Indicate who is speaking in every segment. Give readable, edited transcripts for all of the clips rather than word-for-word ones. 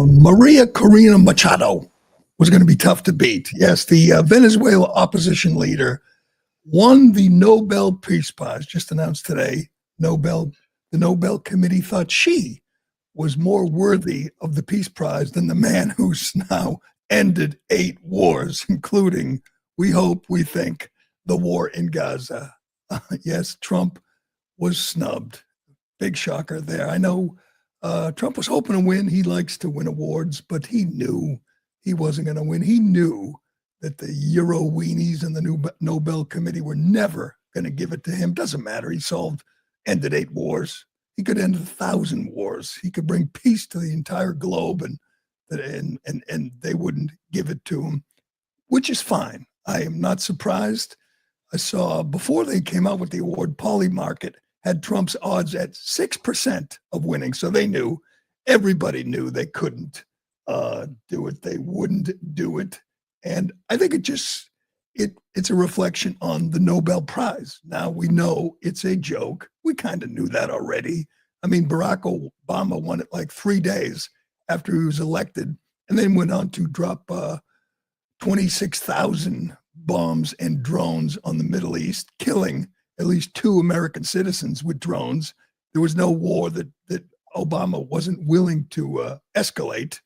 Speaker 1: Maria Corina Machado was going to be tough to beat. Yes, the Venezuela opposition leader won the Nobel Peace Prize, just announced today. The Nobel Committee thought she was more worthy of the Peace Prize than the man who's now ended 8 wars, including, we hope, we think, the war in Gaza. Yes, Trump was snubbed. Big shocker there. I know Trump was hoping to win. He likes to win awards, but he knew he wasn't going to win. He knew that the Euro weenies and the Nobel Committee were never going to give it to him. Doesn't matter. He ended 8 wars. He could end 1,000 wars. He could bring peace to the entire globe, and they wouldn't give it to him, which is fine. I am not surprised. I saw before they came out with the award, Polymarket had Trump's odds at 6% of winning. So they knew, everybody knew they couldn't do it. They wouldn't do it. And I think it's a reflection on the Nobel Prize. Now we know it's a joke. We kind of knew that already. I mean, Barack Obama won it like 3 days after he was elected, and then went on to drop 26,000 bombs and drones on the Middle East, killing at least 2 American citizens with drones. There was no war that Obama wasn't willing to escalate,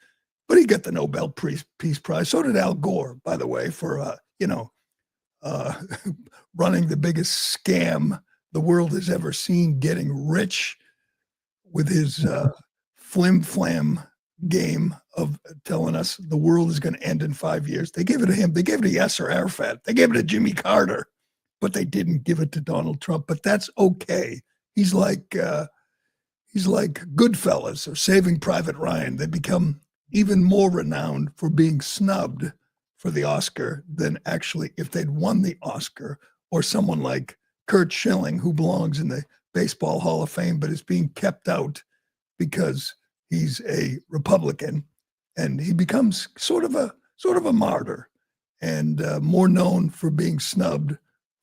Speaker 1: but he got the Nobel Peace Prize. So did Al Gore, by the way, for running the biggest scam the world has ever seen, getting rich with his flim-flam game of telling us the world is going to end in 5 years. They gave it to him. They gave it to Yasser Arafat. They gave it to Jimmy Carter, but they didn't give it to Donald Trump. But that's okay. He's like Goodfellas or Saving Private Ryan. They become even more renowned for being snubbed for the Oscar than actually if they'd won the Oscar, or someone like Curt Schilling, who belongs in the Baseball Hall of Fame but is being kept out because he's a Republican, and he becomes sort of a martyr, and more known for being snubbed,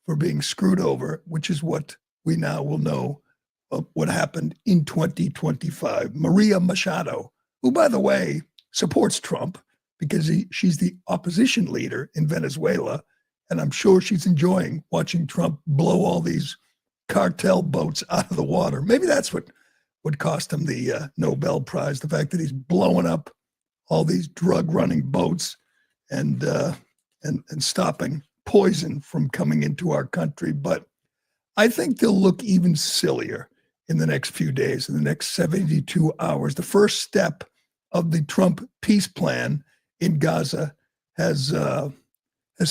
Speaker 1: for being screwed over, which is what we now will know of what happened in 2025. Maria Machado, who, by the way, supports Trump because she's the opposition leader in Venezuela, and I'm sure she's enjoying watching Trump blow all these cartel boats out of the water. Maybe that's what cost him the Nobel Prize, the fact that he's blowing up all these drug-running boats and stopping poison from coming into our country. But I think they'll look even sillier in the next few days, in the next 72 hours. The first step of the Trump peace plan in Gaza has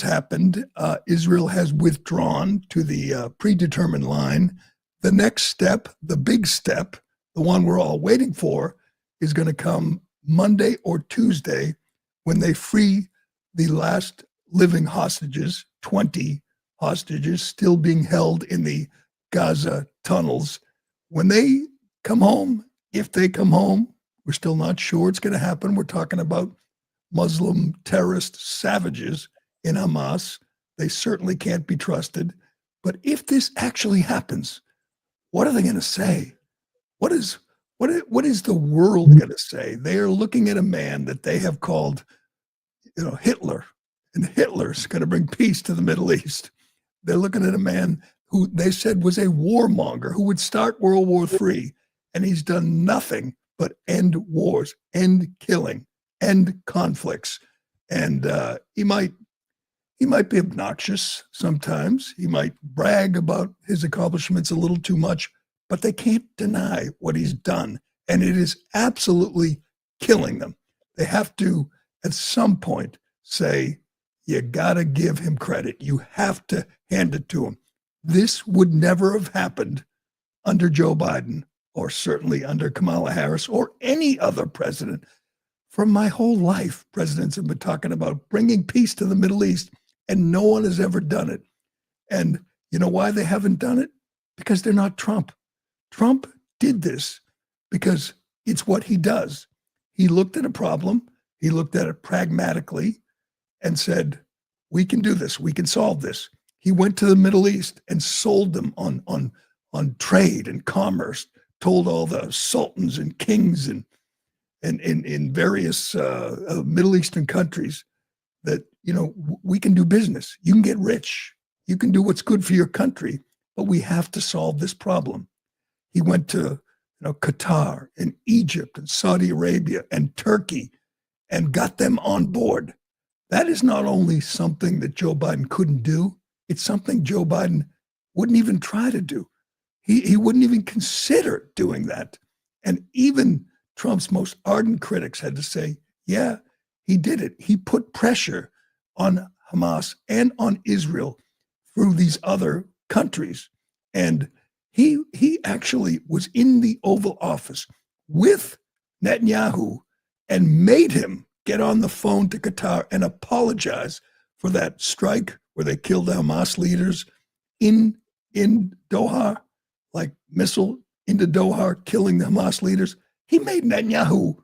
Speaker 1: happened. Israel has withdrawn to the predetermined line. The next step, the big step, the one we're all waiting for, is going to come Monday or Tuesday when they free the last living hostages, 20 hostages still being held in the Gaza tunnels. When they come home, if they come home, we're still not sure it's going to happen. We're talking about Muslim terrorist savages in Hamas. They certainly can't be trusted. But if this actually happens, what are they going to say? What is the world going to say? They are looking at a man that they have called, Hitler, and Hitler's going to bring peace to the Middle East. They're looking at a man who they said was a warmonger who would start World War III, and he's done nothing but end wars, end killing, end conflicts. And he might be obnoxious sometimes. He might brag about his accomplishments a little too much, but they can't deny what he's done. And it is absolutely killing them. They have to, at some point, say, you got to give him credit. You have to hand it to him. This would never have happened under Joe Biden, or certainly under Kamala Harris, or any other president. For my whole life, presidents have been talking about bringing peace to the Middle East, and no one has ever done it. And you know why they haven't done it? Because they're not Trump. Trump did this because it's what he does. He looked at a problem, he looked at it pragmatically and said, we can do this, we can solve this. He went to the Middle East and sold them on trade and commerce, told all the sultans and kings and and in various Middle Eastern countries that, we can do business. You can get rich. You can do what's good for your country, but we have to solve this problem. He went to Qatar and Egypt and Saudi Arabia and Turkey and got them on board. That is not only something that Joe Biden couldn't do, it's something Joe Biden wouldn't even try to do. He wouldn't even consider doing that. And even Trump's most ardent critics had to say, yeah, he did it. He put pressure on Hamas and on Israel through these other countries. And he actually was in the Oval Office with Netanyahu and made him get on the phone to Qatar and apologize for that strike where they killed the Hamas leaders in Doha, like missile into Doha, killing the Hamas leaders. He made Netanyahu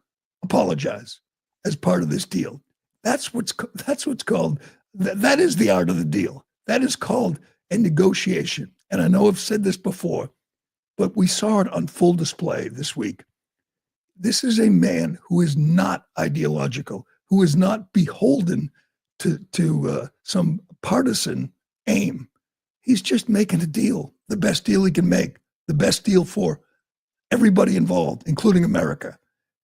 Speaker 1: apologize as part of this deal. That's what's called, that is the art of the deal. That is called a negotiation. And I know I've said this before, but we saw it on full display this week. This is a man who is not ideological, who is not beholden to some partisan aim. He's just making a deal, the best deal he can make, the best deal for everybody involved, including America.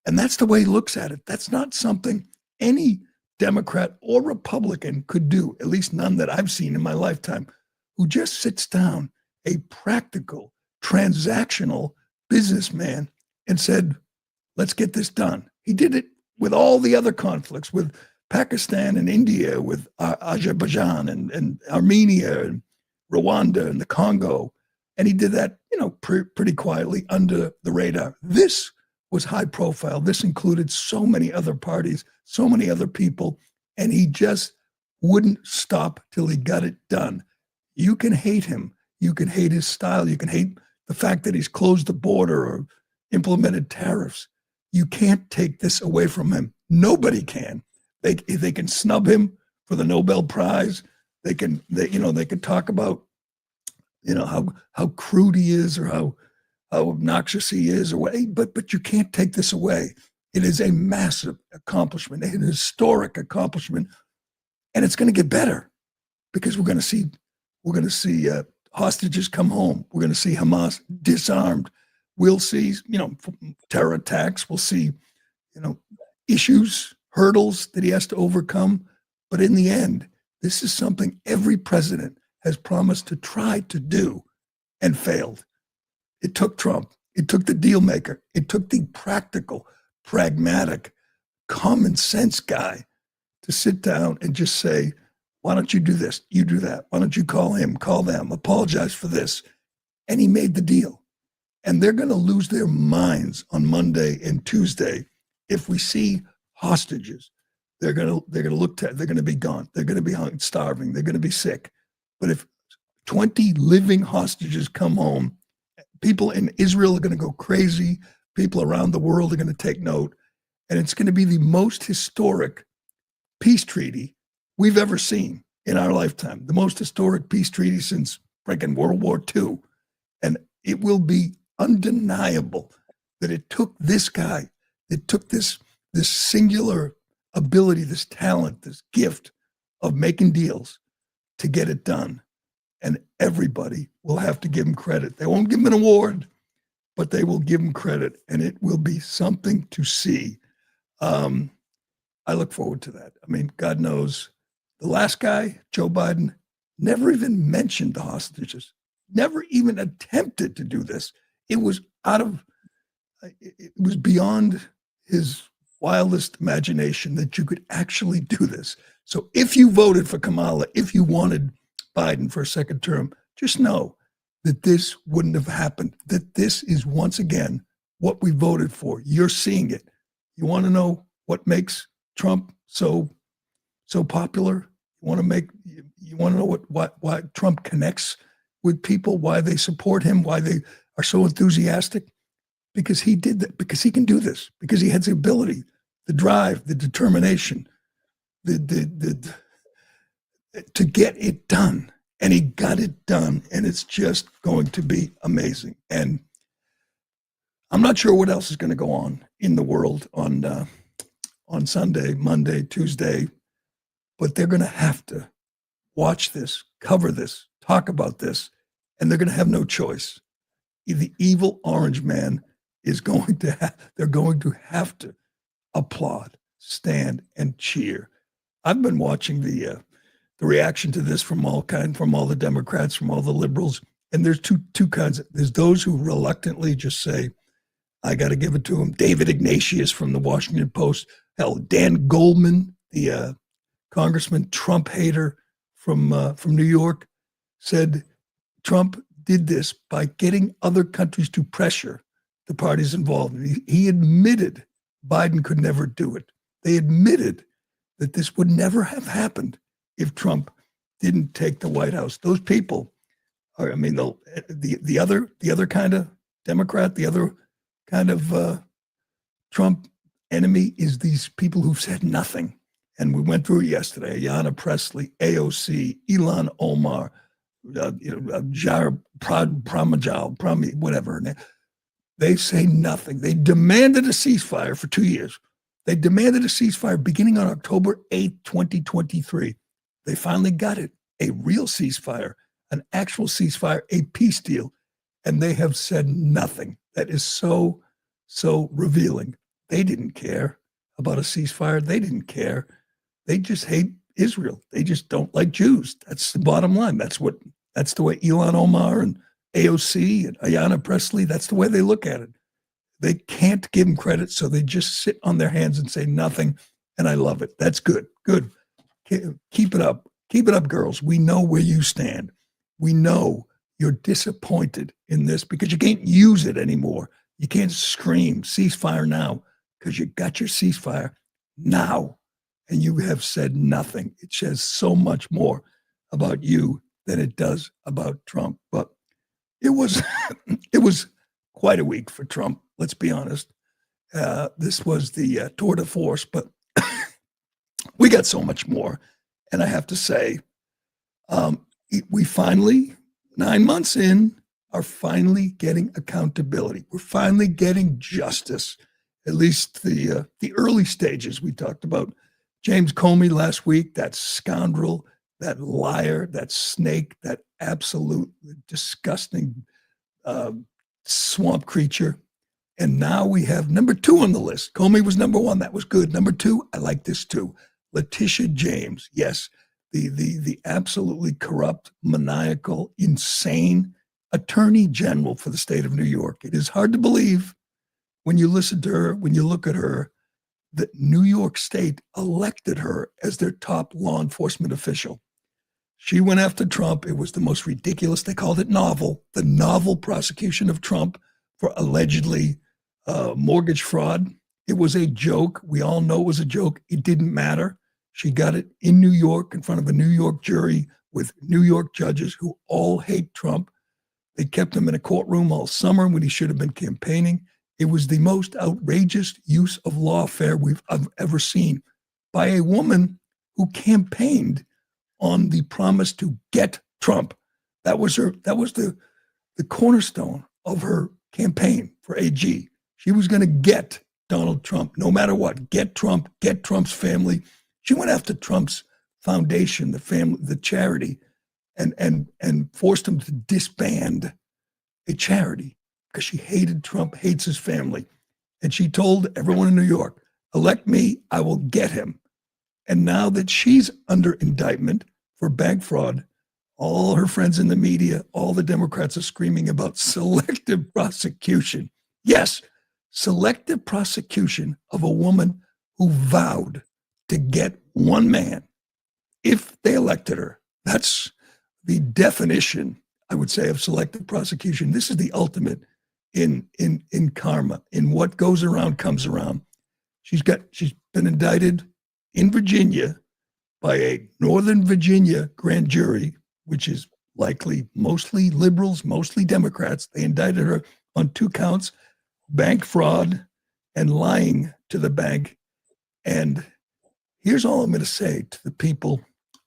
Speaker 1: And that's the way he looks at it. That's not something any Democrat or Republican could do, at least none that I've seen in my lifetime, who just sits down, a practical, transactional businessman, and said, let's get this done. He did it with all the other conflicts, with Pakistan and India, with Azerbaijan and Armenia and Rwanda and the Congo. And he did that, pretty quietly under the radar. This was high profile. This included so many other parties, so many other people, and he just wouldn't stop till he got it done. You can hate him. You can hate his style. You can hate the fact that he's closed the border or implemented tariffs. You can't take this away from him. Nobody can. They can snub him for the Nobel Prize. They can talk about, how crude he is or how obnoxious he is, or what, but you can't take this away. It is a massive accomplishment, an historic accomplishment, and it's going to get better because we're going to see hostages come home. We're going to see Hamas disarmed. We'll see, terror attacks. We'll see, issues, hurdles that he has to overcome. But in the end, this is something every president has promised to try to do and failed. It took Trump. It took the deal maker. It took the practical, pragmatic, common sense guy to sit down and just say, why don't you do this? You do that. Why don't you call him, call them, apologize for this? And he made the deal. And they're going to lose their minds on Monday and Tuesday if we see hostages. They're going to be gone. They're going to be starving. They're going to be sick. But if 20 living hostages come home, people in Israel are going to go crazy. People around the world are going to take note. And it's going to be the most historic peace treaty we've ever seen in our lifetime. The most historic peace treaty since freaking World War II. And it will be undeniable that it took this guy, it took this singular ability, this talent, this gift of making deals to get it done. And everybody will have to give him credit. They won't give him an award, but they will give him credit, and it will be something to see. I look forward to that. I mean, God knows the last guy, Joe Biden, never even mentioned the hostages, never even attempted to do this. It was beyond his wildest imagination that you could actually do this. So if you voted for Kamala, if you wanted Biden for a second term, just know that this wouldn't have happened, that this is once again what we voted for. You're seeing it. You want to know what makes Trump so popular? You want to know why Trump connects with people, why they support him, why they are so enthusiastic? Because he did that, because he can do this, because he has the ability, the drive, the determination, the to get it done. And he got it done, and it's just going to be amazing. And I'm not sure what else is going to go on in the world on Sunday, Monday, Tuesday, but they're going to have to watch this, cover this, talk about this, and they're going to have no choice. The evil orange man is going to they're going to have to applaud, stand, and cheer. I've been watching the reaction to this from all the Democrats, from all the liberals, and there's two kinds. There's those who reluctantly just say, I got to give it to him. David Ignatius from the Washington Post. Hell, Dan Goldman, the congressman, Trump hater from New York, said Trump did this by getting other countries to pressure the parties involved. He admitted Biden could never do it. They admitted that this would never have happened if Trump didn't take the White House. Those people are, I mean, the other kind of Democrat, the other kind of Trump enemy is these people who've said nothing. And we went through it yesterday. Ayanna Pressley, AOC, Ilhan Omar, Jar Pramajal, whatever. They say nothing. They demanded a ceasefire for 2 years. They demanded a ceasefire beginning on October 8th, 2023. They finally got it, a real ceasefire, an actual ceasefire, a peace deal. And they have said nothing. That is so revealing. They didn't care about a ceasefire. They didn't care. They just hate Israel. They just don't like Jews. That's the bottom line. That's the way Ilhan Omar and AOC and Ayanna Pressley, that's the way they look at it. They can't give them credit, so they just sit on their hands and say nothing, and I love it. That's good. Good. Keep it up. Keep it up, girls. We know where you stand. We know you're disappointed in this because you can't use it anymore. You can't scream ceasefire now because you got your ceasefire now, and you have said nothing. It says so much more about you than it does about Trump. But it was quite a week for Trump. Let's be honest. This was the tour de force, but we got so much more. And I have to say, we finally, 9 months in, are finally getting accountability. We're finally getting justice. At least the early stages. We talked about James Comey last week, that scoundrel, that liar, that snake, that absolute disgusting swamp creature. And now we have number 2 on the list. Comey was number 1. That was good. Number 2, I like this too. Letitia James. Yes, the absolutely corrupt, maniacal, insane attorney general for the state of New York. It is hard to believe when you listen to her, when you look at her, that New York State elected her as their top law enforcement official. She went after Trump. It was the most ridiculous. They called it novel, the novel prosecution of Trump for allegedly mortgage fraud. It was a joke. We all know it was a joke. It didn't matter. She got it in New York in front of a New York jury with New York judges who all hate Trump. They kept him in a courtroom all summer when he should have been campaigning. It was the most outrageous use of lawfare I've ever seen by a woman who campaigned on the promise to get Trump. That was the cornerstone of her campaign for AG. She was going to get Donald Trump, no matter what. Get Trump, get Trump's family. She went after Trump's foundation, the family, the charity, and forced him to disband a charity because she hated Trump, hates his family. And she told everyone in New York, elect me, I will get him. And now that she's under indictment for bank fraud, all her friends in the media, all the Democrats are screaming about selective prosecution. Yes, selective prosecution of a woman who vowed to get one man if they elected her. That's the definition, I would say, of selective prosecution. This is the ultimate in karma. In what goes around comes around. She's been indicted in Virginia by a Northern Virginia grand jury, which is likely mostly liberals, mostly Democrats. They indicted her on 2 counts, bank fraud and lying to the bank. And here's all I'm going to say to the people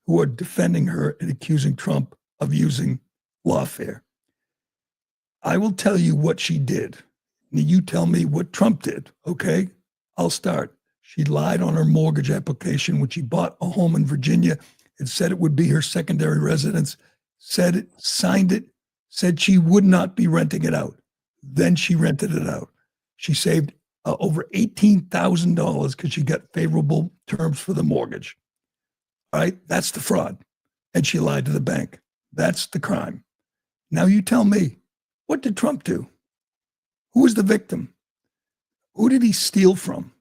Speaker 1: who are defending her and accusing Trump of using lawfare. I will tell you what she did. Now you tell me what Trump did, okay? I'll start. She lied on her mortgage application when she bought a home in Virginia and said it would be her secondary residence, said it, signed it, said she would not be renting it out. Then she rented it out. She saved over $18,000 because she got favorable terms for the mortgage. All right, that's the fraud. And she lied to the bank. That's the crime. Now you tell me, what did Trump do? Who was the victim? Who did he steal from?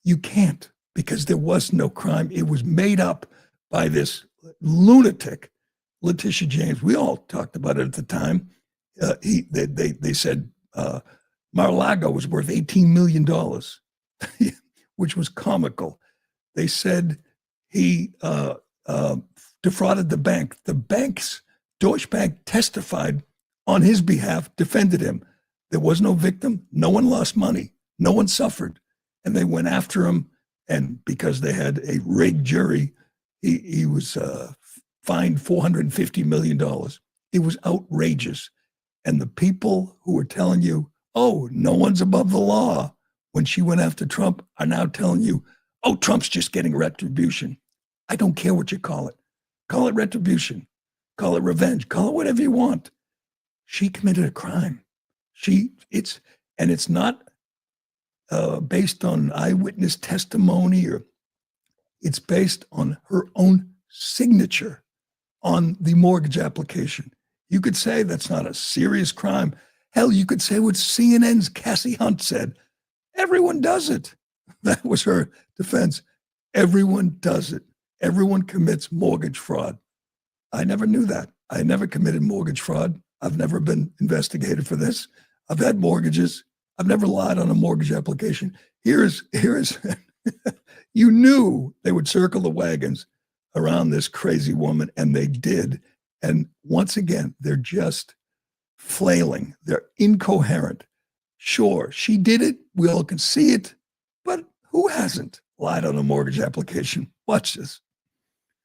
Speaker 1: You can't, because there was no crime. It was made up by this lunatic, Letitia James. We all talked about it at the time. They said Mar-a-Lago was worth $18 million, which was comical. They said he defrauded the bank. The bank's Deutsche Bank testified on his behalf, defended him. There was no victim. No one lost money. No one suffered. And they went after him. And because they had a rigged jury, he was fined $450 million. It was outrageous. And the people who were telling you, oh, no one's above the law, when she went after Trump, are now telling you, oh, Trump's just getting retribution. I don't care what you call it. Call it retribution. Call it revenge. Call it whatever you want. She committed a crime. It's not based on eyewitness testimony, or it's based on her own signature on the mortgage application. You could say that's not a serious crime. Hell, you could say what CNN's Cassie Hunt said. Everyone does it. That was her defense. Everyone does it. Everyone commits mortgage fraud. I never knew that. I never committed mortgage fraud. I've never been investigated for this. I've had mortgages. I've never lied on a mortgage application. Here's you knew they would circle the wagons around this crazy woman, and they did. And once again, they're just flailing. They're incoherent. Sure, she did it. We all can see it. But who hasn't lied on a mortgage application? Watch this.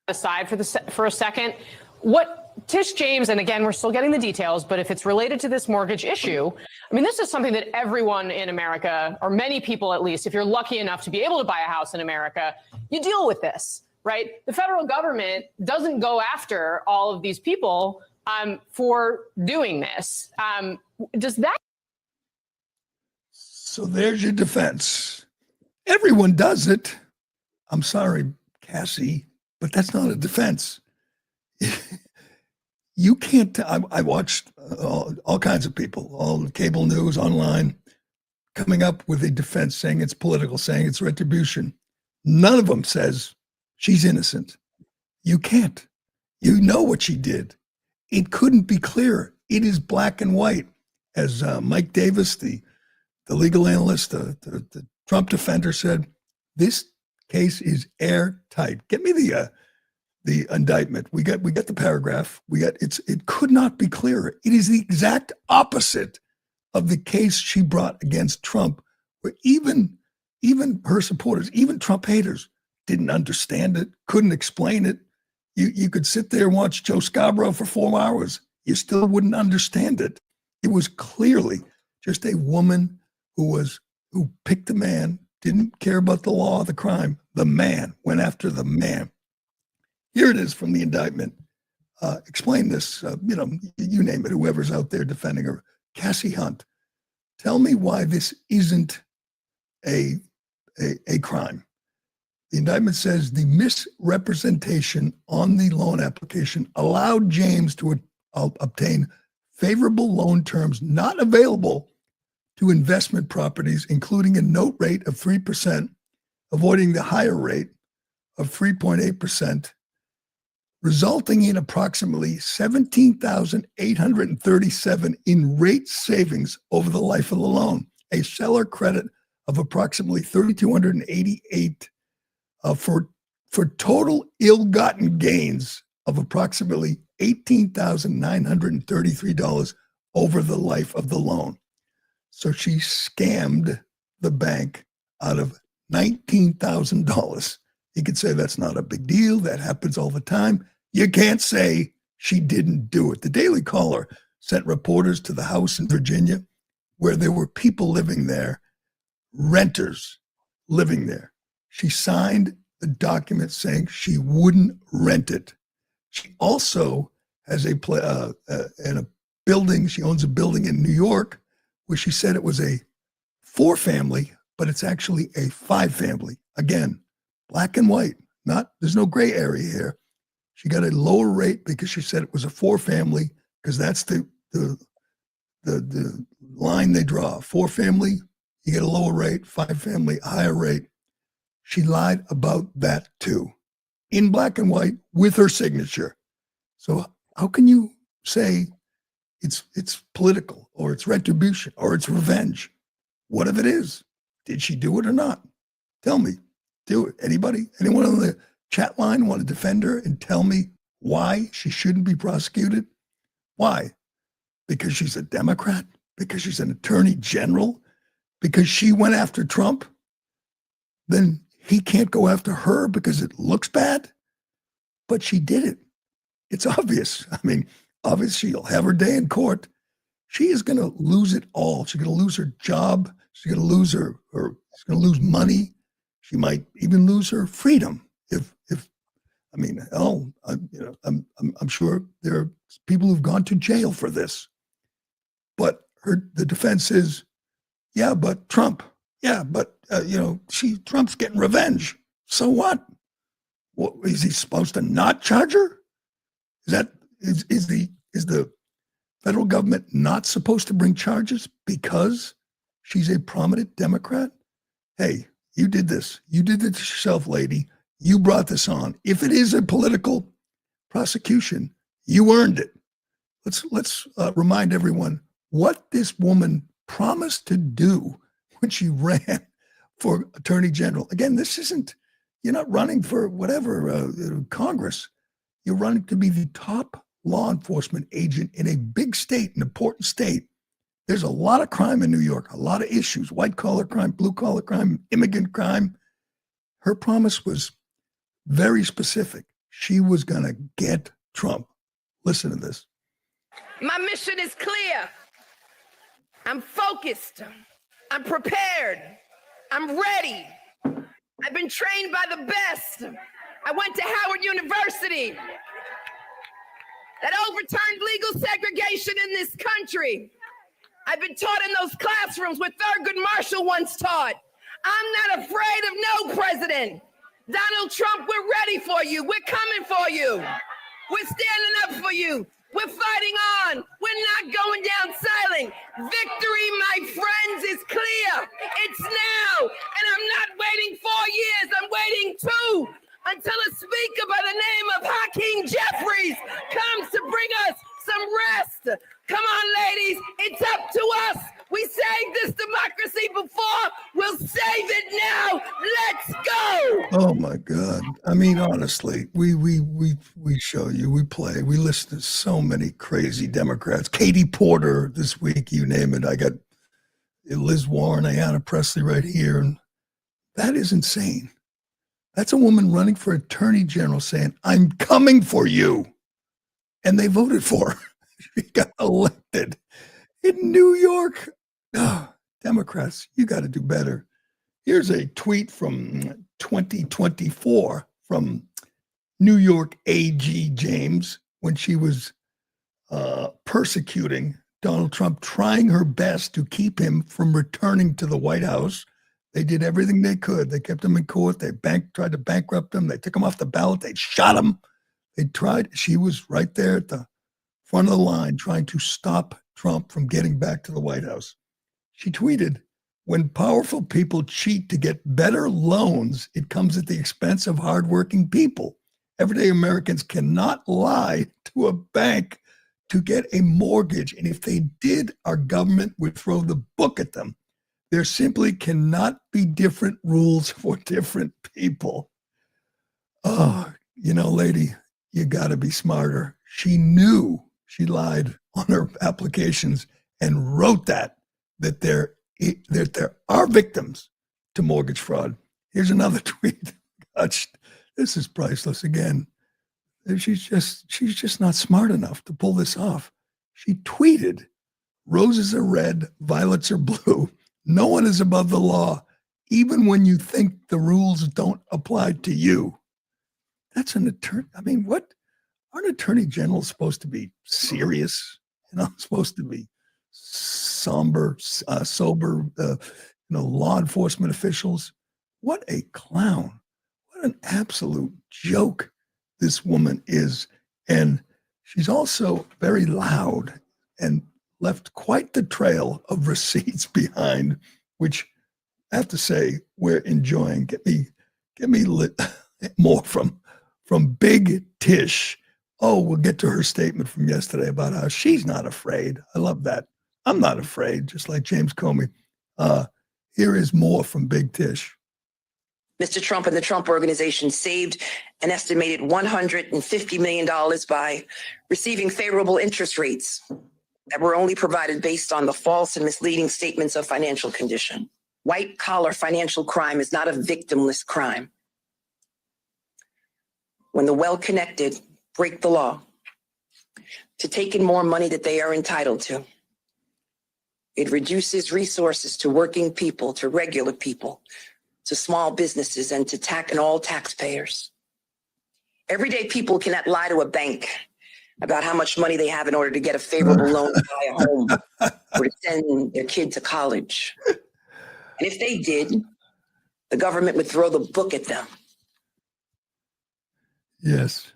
Speaker 2: Aside for a second, what Tish James, and again, we're still getting the details, but if it's related to this mortgage issue, I mean, this is something that everyone in America, or many people at least, if you're lucky enough to be able to buy a house in America, you deal with this, right? The federal government doesn't go after all of these people for doing this. Does that?
Speaker 1: So there's your defense. Everyone does it. I'm sorry, Cassie, but that's not a defense. You can't. I watched all kinds of people, all the cable news, online, coming up with a defense saying it's political, saying it's retribution. None of them says she's innocent. You can't. You know what she did. It couldn't be clearer. It is black and white. As Mike Davis, the legal analyst, the Trump defender, said, this case is airtight. Get me the indictment. We got the paragraph. It could not be clearer. It is the exact opposite of the case she brought against Trump, where even her supporters, even Trump haters, didn't understand it, couldn't explain it. You could sit there and watch Joe Scarborough for 4 hours. You still wouldn't understand it. It was clearly just a woman who picked a man, didn't care about the law, the crime. The man went after the man. Here it is from the indictment. Explain this, you name it, whoever's out there defending her. Cassie Hunt, tell me why this isn't a crime. The indictment says the misrepresentation on the loan application allowed James to obtain favorable loan terms not available to investment properties, including a note rate of 3%, avoiding the higher rate of 3.8%, resulting in approximately $17,837 in rate savings over the life of the loan, a seller credit of approximately $3,288 for total ill-gotten gains of approximately $18,933 over the life of the loan. So she scammed the bank out of $19,000. You could say that's not a big deal. That happens all the time. You can't say she didn't do it. The Daily Caller sent reporters to the house in Virginia where there were people living there, renters living there. She signed the document saying she wouldn't rent it. She also has in a building, she owns a building in New York where she said it was a 4-family, but it's actually a 5-family. Again, black and white, there's no gray area here. She got a lower rate because she said it was a 4-family, because that's the line they draw. 4-family, you get a lower rate, 5-family, a higher rate. She lied about that too, in black and white with her signature. So how can you say it's political or it's retribution or it's revenge? What if it is? Did she do it or not? Tell me. Do it. Anybody? Anyone on the chat line want to defend her and tell me why she shouldn't be prosecuted? Why? Because she's a Democrat? Because she's an attorney general? Because she went after Trump? Then he can't go after her because it looks bad? But she did it. It's obvious. I mean, obviously she'll have her day in court. She is going to lose it all. She's going to lose her job. She's going to lose she's going to lose money. She might even lose her freedom. I'm sure there are people who've gone to jail for this. But the defense is, yeah, but Trump. Yeah, but Trump's getting revenge. So what? What is he supposed to not charge her? Is the federal government not supposed to bring charges because she's a prominent Democrat? Hey, you did this. You did it to yourself, lady. You brought this on. If it is a political prosecution, you earned it. Let's remind everyone what this woman promised to do when she ran for attorney general. Again, you're not running for whatever, Congress. You're running to be the top law enforcement agent in a big state, an important state. There's a lot of crime in New York, a lot of issues, white-collar crime, blue-collar crime, immigrant crime. Her promise was very specific. She was going to get Trump. Listen to this.
Speaker 3: My mission is clear. I'm focused. I'm prepared. I'm ready. I've been trained by the best. I went to Howard University that overturned legal segregation in this country. I've been taught in those classrooms where Thurgood Marshall once taught. I'm not afraid of no president. Donald Trump, we're ready for you. We're coming for you. We're standing up for you. We're fighting on. We're not going down silent. Victory, my friends, is clear. It's now. And I'm not waiting 4 years. I'm waiting 2 until a speaker by the name of Hakeem Jeffries comes to bring us some rest. Come on, ladies. It's up to us. We saved this democracy before. We'll save it now. Let's go.
Speaker 1: Oh my God. I mean, honestly, we show you, we play, we listen to so many crazy Democrats. Katie Porter this week, you name it. I got Liz Warren, Ayanna Pressley right here. And that is insane. That's a woman running for attorney general saying, I'm coming for you. And they voted for her. She got elected in New York. Oh, Democrats, you got to do better. Here's a tweet from 2024 from New York AG James when she was persecuting Donald Trump, trying her best to keep him from returning to the White House. They did everything they could. They kept him in court. They tried to bankrupt him. They took him off the ballot. They shot him. They tried. She was right there at the front of the line trying to stop Trump from getting back to the White House. She tweeted, when powerful people cheat to get better loans, it comes at the expense of hardworking people. Everyday Americans cannot lie to a bank to get a mortgage. And if they did, our government would throw the book at them. There simply cannot be different rules for different people. Oh, lady, you got to be smarter. She knew she lied on her applications and wrote that there are victims to mortgage fraud. Here's another tweet. Gosh, this is priceless again. She's just not smart enough to pull this off. She tweeted Roses are red, violets are blue. No one is above the law, even when you think the rules don't apply to you. That's an attorney. I mean, what? Aren't attorney generals supposed to be serious? Supposed to be sober, law enforcement officials. What a clown. What an absolute joke this woman is. And she's also very loud and left quite the trail of receipts behind, which I have to say we're enjoying. Get me lit more from Big Tish. Oh, we'll get to her statement from yesterday about how she's not afraid. I love that. I'm not afraid, just like James Comey. Here is more from Big Tish.
Speaker 4: Mr. Trump and the Trump Organization saved an estimated $150 million by receiving favorable interest rates that were only provided based on the false and misleading statements of financial condition. White-collar financial crime is not a victimless crime. When the well-connected break the law to take in more money that they are entitled to, it reduces resources to working people, to regular people, to small businesses, and to all taxpayers. Everyday people cannot lie to a bank about how much money they have in order to get a favorable loan to buy a home or to send their kid to college. And if they did, the government would throw the book at them.
Speaker 1: Yes.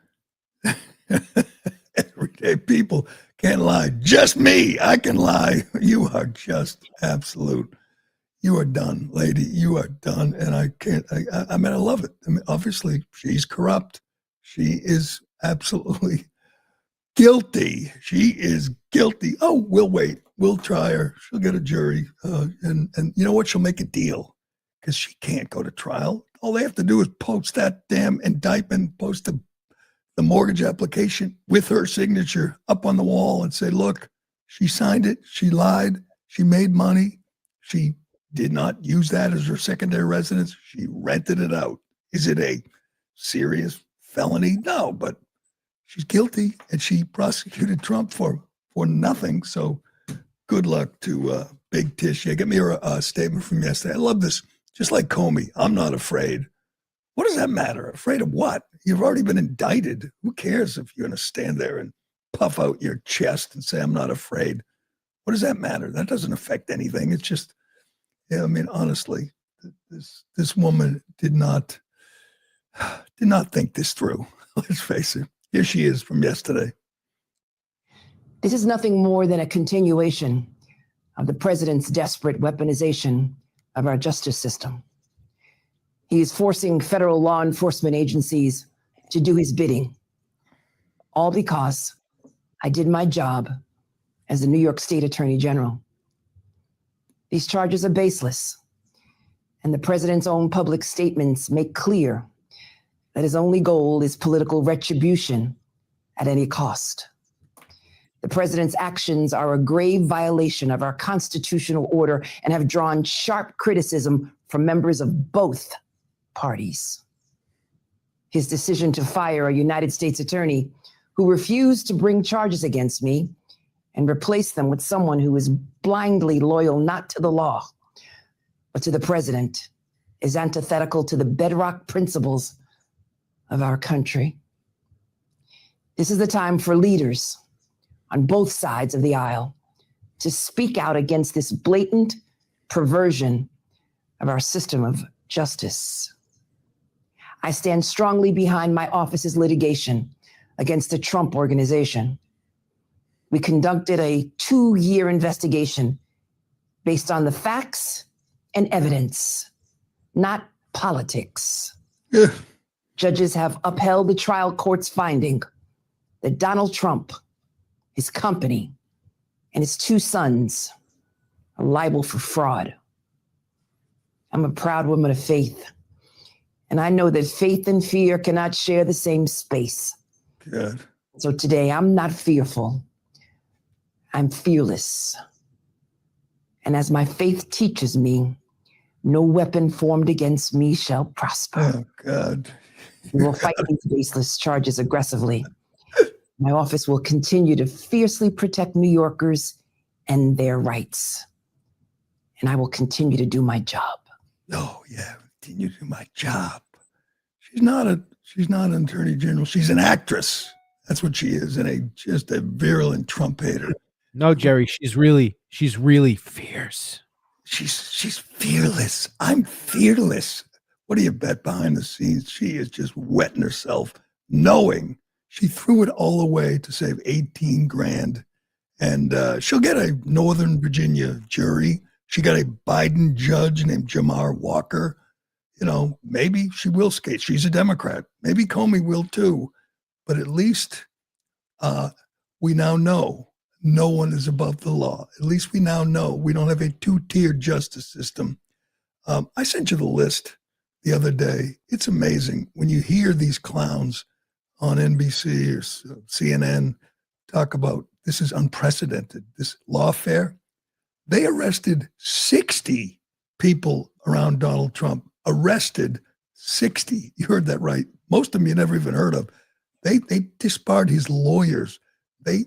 Speaker 1: Everyday people can't lie. Just me. I can lie. You are just absolute. You are done, lady. You are done. And I can't, I mean, I love it. I mean, obviously, she's corrupt. She is absolutely guilty. She is guilty. Oh, we'll wait. We'll try her. She'll get a jury. And you know what? She'll make a deal because she can't go to trial. All they have to do is post that damn indictment, post the mortgage application with her signature up on the wall and say, look, she signed it. She lied. She made money. She did not use that as her secondary residence. She rented it out. Is it a serious felony? No, but she's guilty, and she prosecuted Trump for nothing. So good luck to Big Tish. Yeah, get me a statement from yesterday. I love this. Just like Comey, I'm not afraid. What does that matter? Afraid of what? You've already been indicted. Who cares if you're going to stand there and puff out your chest and say, I'm not afraid? What does that matter? That doesn't affect anything. It's just, yeah, I mean, honestly, this woman did not think this through. Let's face it. Here she is from yesterday.
Speaker 5: This is nothing more than a continuation of the president's desperate weaponization of our justice system. He is forcing federal law enforcement agencies to do his bidding, all because I did my job as the New York State Attorney General. These charges are baseless, and the president's own public statements make clear that his only goal is political retribution at any cost. The president's actions are a grave violation of our constitutional order and have drawn sharp criticism from members of both parties. His decision to fire a United States attorney who refused to bring charges against me and replace them with someone who is blindly loyal not to the law, but to the president is antithetical to the bedrock principles of our country. This is the time for leaders on both sides of the aisle to speak out against this blatant perversion of our system of justice. I stand strongly behind my office's litigation against the Trump Organization. We conducted a 2-year investigation based on the facts and evidence, not politics.
Speaker 1: Yeah.
Speaker 5: Judges have upheld the trial court's finding that Donald Trump, his company, and his 2 sons are liable for fraud. I'm a proud woman of faith, and I know that faith and fear cannot share the same space.
Speaker 1: Good.
Speaker 5: So today, I'm not fearful. I'm fearless. And as my faith teaches me, no weapon formed against me shall prosper.
Speaker 1: Oh, God.
Speaker 5: We will fight these baseless charges aggressively. My office will continue to fiercely protect New Yorkers and their rights. And I will continue to do my job.
Speaker 1: Oh, yeah, continue to do my job. She's not an attorney general. She's an actress. That's what she is, and just a virulent Trump hater.
Speaker 6: No, Gerry, she's really fierce.
Speaker 1: She's fearless. I'm fearless. What do you bet behind the scenes? She is just wetting herself, knowing she threw it all away to save 18 grand. And she'll get a Northern Virginia jury. She got a Biden judge named Jamar Walker. You know, maybe she will skate. She's a Democrat. Maybe Comey will too. But at least we now know no one is above the law. At least we now know we don't have a two-tiered justice system. I sent you the list the other day. It's amazing when you hear these clowns on NBC or CNN talk about this is unprecedented, this lawfare. They arrested 60 people around Donald Trump. Arrested 60. You heard that right. Most of them you never even heard of. They disbarred his lawyers. They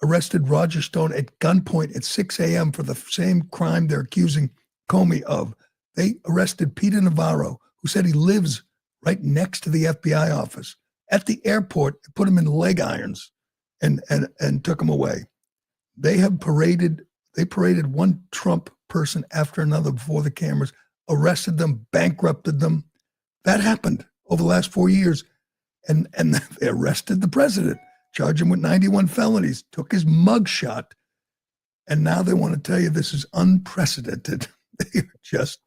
Speaker 1: arrested Roger Stone at gunpoint at 6 a.m. for the same crime they're accusing Comey of. They arrested Peter Navarro, who said he lives right next to the FBI office, at the airport, put him in leg irons and took him away. They paraded one Trump person after another before the cameras, arrested them, bankrupted them. That happened over the last 4 years. And they arrested the president, charged him with 91 felonies, took his mugshot. And now they want to tell you this is unprecedented. They are just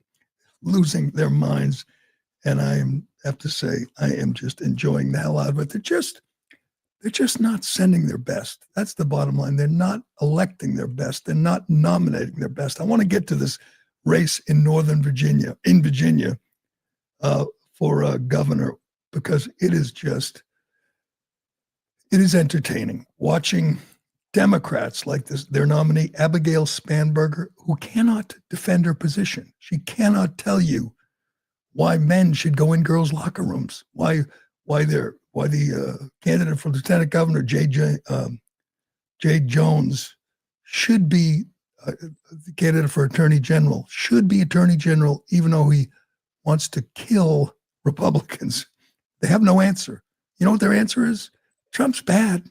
Speaker 1: losing their minds. And I have to say, I am just enjoying the hell out of it. They're just not sending their best. That's the bottom line. They're not electing their best. They're not nominating their best. I want to get to this race in Northern Virginia, for governor, because it is entertaining watching Democrats like this, their nominee, Abigail Spanberger, who cannot defend her position. She cannot tell you why men should go in girls' locker rooms, why the candidate for lieutenant governor, Jay Jones, should be the candidate for attorney general, should be attorney general, even though he wants to kill Republicans. They have no answer. You know what their answer is? Trump's bad.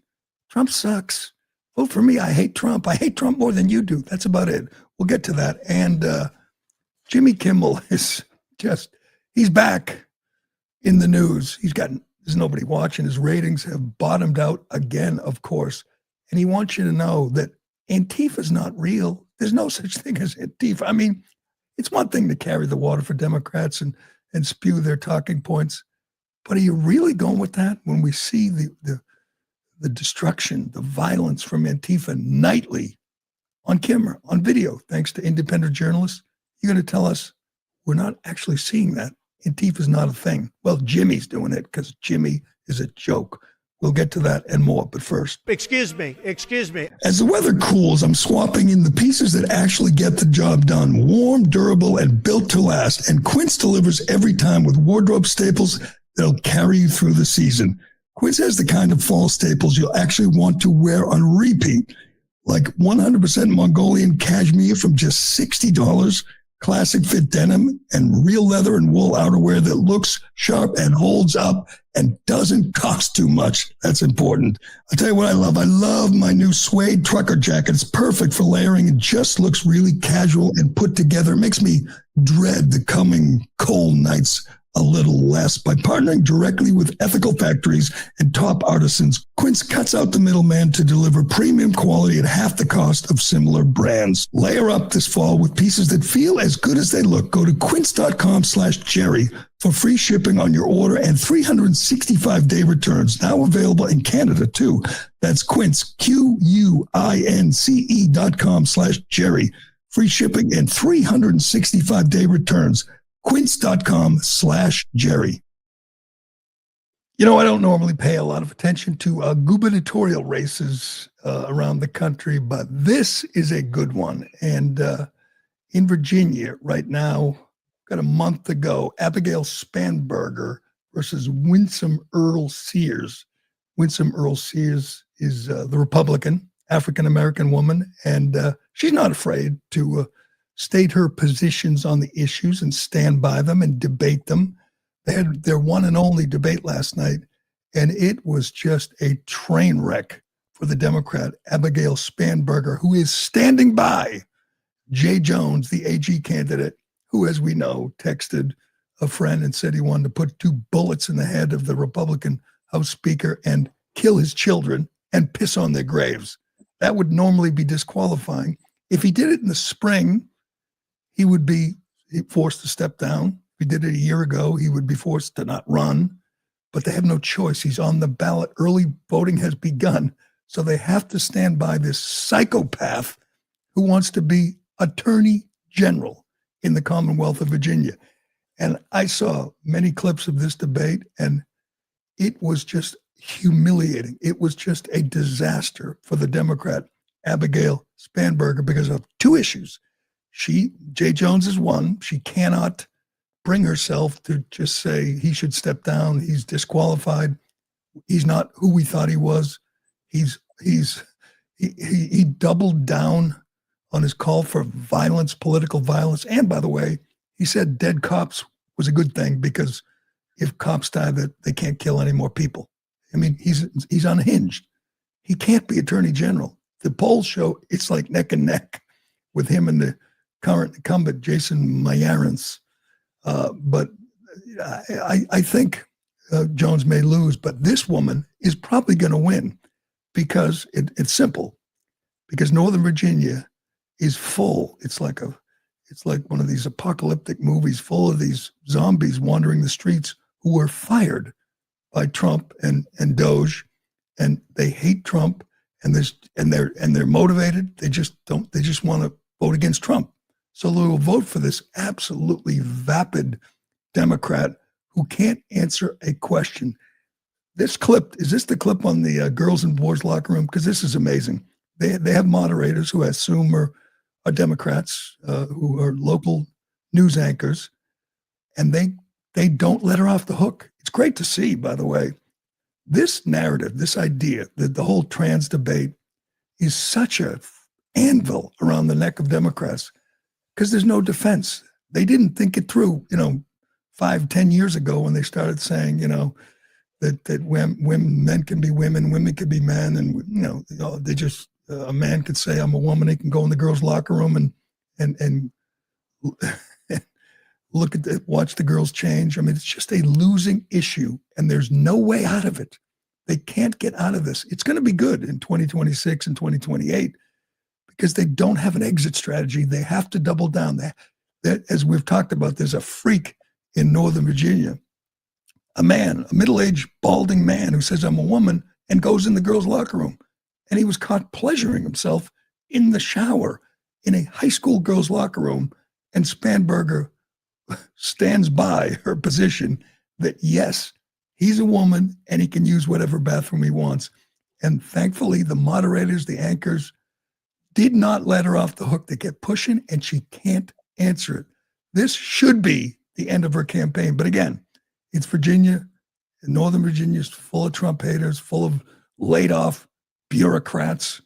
Speaker 1: Trump sucks. Vote for me. I hate Trump. I hate Trump more than you do. That's about it. We'll get to that. And Jimmy Kimmel is he's back in the news. There's nobody watching. His ratings have bottomed out again, of course. And he wants you to know that Antifa is not real. There's no such thing as Antifa. I mean, it's one thing to carry the water for Democrats and spew their talking points. But are you really going with that when we see the destruction, the violence from Antifa nightly on camera, on video, thanks to independent journalists? You're going to tell us we're not actually seeing that? Antifa is not a thing. Well, Jimmy's doing it because Jimmy is a joke. We'll get to that and more, but first.
Speaker 7: Excuse me.
Speaker 1: As the weather cools, I'm swapping in the pieces that actually get the job done. Warm, durable, and built to last. And Quince delivers every time with wardrobe staples that'll carry you through the season. Quince has the kind of fall staples you'll actually want to wear on repeat, like 100% Mongolian cashmere from just $60, classic fit denim, and real leather and wool outerwear that looks sharp and holds up and doesn't cost too much. That's important. I'll tell you what I love. I love my new suede trucker jacket. It's perfect for layering. It just looks really casual and put together. It makes me dread the coming cold nights a little less. By partnering directly with ethical factories and top artisans, Quince cuts out the middleman to deliver premium quality at half the cost of similar brands. Layer up this fall with pieces that feel as good as they look. Go to quince.com/Gerry for free shipping on your order and 365-day returns. Now available in Canada too. That's Quince, QUINCE.com/Gerry. Free shipping and 365-day returns. Quince.com/Gerry. You know, I don't normally pay a lot of attention to gubernatorial races around the country, but this is a good one. And in Virginia right now, got a month to go, Abigail Spanberger versus Winsome Earl Sears. Winsome Earl Sears is the Republican. African-American woman, and she's not afraid to state her positions on the issues and stand by them and debate them. They had their one and only debate last night, and it was just a train wreck for the Democrat, Abigail Spanberger, who is standing by Jay Jones, the AG candidate, who, as we know, texted a friend and said he wanted to put 2 bullets in the head of the Republican House Speaker and kill his children and piss on their graves. That would normally be disqualifying. If he did it in the spring, he would be forced to step down. If he did it a year ago, he would be forced to not run. But they have no choice. He's on the ballot. Early voting has begun. So they have to stand by this psychopath who wants to be Attorney General in the Commonwealth of Virginia. And I saw many clips of this debate, and it was just humiliating. It was just a disaster for the Democrat, Abigail Spanberger, because of 2 issues. Jay Jones is one. She cannot bring herself to just say he should step down. He's disqualified. He's not who we thought he was. He doubled down on his call for violence, political violence. And by the way, he said dead cops was a good thing because if cops die, that they can't kill any more people. I mean, he's unhinged. He can't be Attorney General. The polls show it's like neck and neck with him and the current incumbent, Jason Mayarens. But I think Jones may lose, but this woman is probably going to win because it's simple. Because Northern Virginia is full. It's like one of these apocalyptic movies full of these zombies wandering the streets who were fired by Trump and Doge, and they hate Trump, and they're motivated. They just want to vote against Trump. So they will vote for this absolutely vapid Democrat who can't answer a question. This clip, is this the clip on the girls and boys locker room? Because this is amazing. They have moderators who I assume are Democrats, who are local news anchors, and they don't let her off the hook. It's great to see, by the way. This narrative, this idea that the whole trans debate is such a anvil around the neck of Democrats because there's no defense. They didn't think it through, 5-10 years ago when they started saying, that women, men can be women can be men, and they just a man could say I'm a woman. He can go in the girls' locker room and look at watch the girls change. I mean, it's just a losing issue, and there's no way out of it. They can't get out of this. It's going to be good in 2026 and 2028 because they don't have an exit strategy. They have to double down. That, as we've talked about, there's a freak in Northern Virginia, a middle-aged, balding man who says, I'm a woman, and goes in the girls' locker room. And he was caught pleasuring himself in the shower in a high school girls' locker room. And Spanberger stands by her position that, yes, he's a woman and he can use whatever bathroom he wants. And thankfully, the moderators, the anchors, did not let her off the hook. They kept pushing, and she can't answer it. This should be the end of her campaign. But again, it's Virginia. Northern Virginia is full of Trump haters, full of laid-off bureaucrats,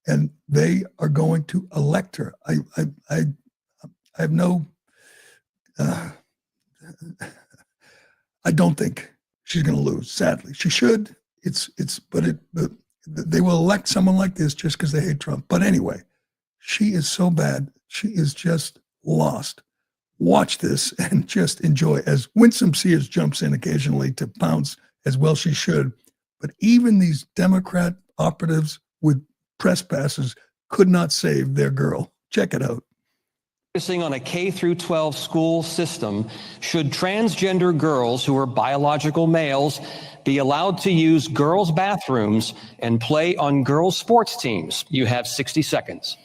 Speaker 1: and they are going to elect her. I have no. I don't think she's going to lose. Sadly, she should. But they will elect someone like this just because they hate Trump. But anyway, she is so bad. She is just lost. Watch this and just enjoy as Winsome Sears jumps in occasionally to pounce, as well she should. But even these Democrat operatives with press passes could not save their girl. Check it out.
Speaker 7: Focusing on a K through 12 school system, should transgender girls who are biological males be allowed to use girls' bathrooms and play on girls' sports teams? You have 60 seconds.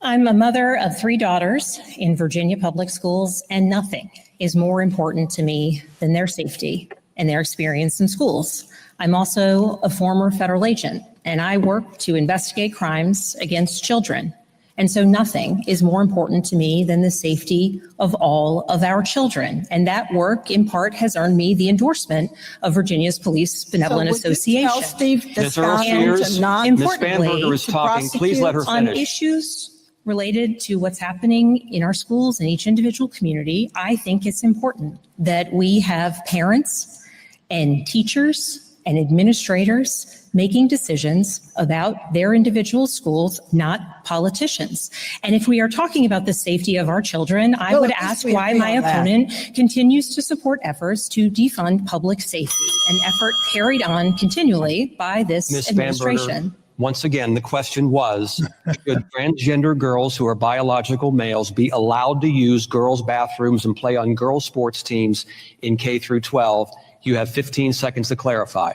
Speaker 8: I'm a mother of 3 daughters in Virginia public schools, and nothing is more important to me than their safety and their experience in schools. I'm also a former federal agent, and I work to investigate crimes against children. And so nothing is more important to me than the safety of all of our children. And that work, in part, has earned me the endorsement of Virginia's Police Benevolent Association.
Speaker 9: Tell Steve
Speaker 7: Ms. Earl
Speaker 9: Descalzo
Speaker 7: Sears,
Speaker 9: to not
Speaker 7: Ms.
Speaker 8: importantly,
Speaker 7: Spanberger is
Speaker 9: to
Speaker 7: talking. Please let her
Speaker 8: on
Speaker 7: finish.
Speaker 8: issues related to what's happening in our schools and each individual community, I think it's important that we have parents and teachers and administrators making decisions about their individual schools, not politicians. And if we are talking about the safety of our children, I
Speaker 9: Well,
Speaker 8: would
Speaker 9: at least
Speaker 8: ask
Speaker 9: we
Speaker 8: why
Speaker 9: agree
Speaker 8: my
Speaker 9: on that.
Speaker 8: opponent continues to support efforts to defund public safety, an effort carried on continually by this
Speaker 7: Ms.
Speaker 8: administration.
Speaker 7: Spanberger, once again, the question was, should transgender girls who are biological males be allowed to use girls' bathrooms and play on girls' sports teams in K through 12? You have 15 seconds to clarify.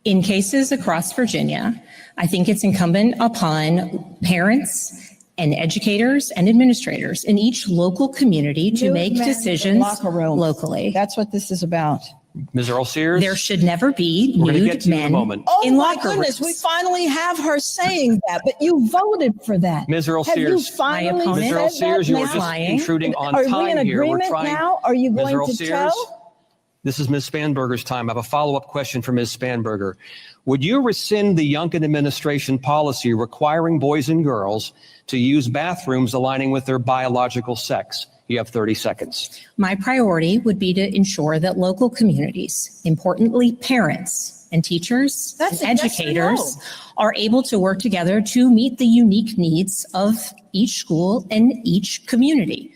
Speaker 8: In cases across Virginia, I think it's incumbent upon parents and educators and administrators in each local community to make
Speaker 9: Newsmax
Speaker 8: decisions
Speaker 9: locker rooms.
Speaker 8: locally.
Speaker 9: That's what this is about.
Speaker 7: Ms. Earl Sears?
Speaker 8: There should never be
Speaker 7: We're gonna get
Speaker 8: nude
Speaker 7: to you in a
Speaker 8: men
Speaker 7: moment.
Speaker 9: Oh
Speaker 8: in
Speaker 9: my
Speaker 8: locker
Speaker 9: goodness, we
Speaker 8: rooms.
Speaker 9: finally have her saying that, but you voted for that.
Speaker 7: Ms. Earl
Speaker 9: Have you
Speaker 7: Sears.
Speaker 9: finally
Speaker 8: My opponent-
Speaker 7: Ms. Earl
Speaker 9: said
Speaker 7: Sears,
Speaker 9: that
Speaker 7: you are
Speaker 9: now?
Speaker 7: just
Speaker 8: lying.
Speaker 7: intruding on
Speaker 9: Are we in
Speaker 7: time here. We're
Speaker 9: agreement
Speaker 7: trying.
Speaker 9: now? Are you
Speaker 7: Ms.
Speaker 9: going
Speaker 7: Earl
Speaker 9: to
Speaker 7: Sears,
Speaker 9: tell?
Speaker 7: this is Ms. Spanberger's time. I have a follow-up question for Ms. Spanberger. Would you rescind the Youngkin administration policy requiring boys and girls to use bathrooms aligning with their biological sex? You have 30 seconds.
Speaker 8: My priority would be to ensure that local communities, importantly parents and teachers
Speaker 9: That's
Speaker 8: and
Speaker 9: a yes or
Speaker 8: educators,
Speaker 9: no.
Speaker 8: are able to work together to meet the unique needs of each school and each community.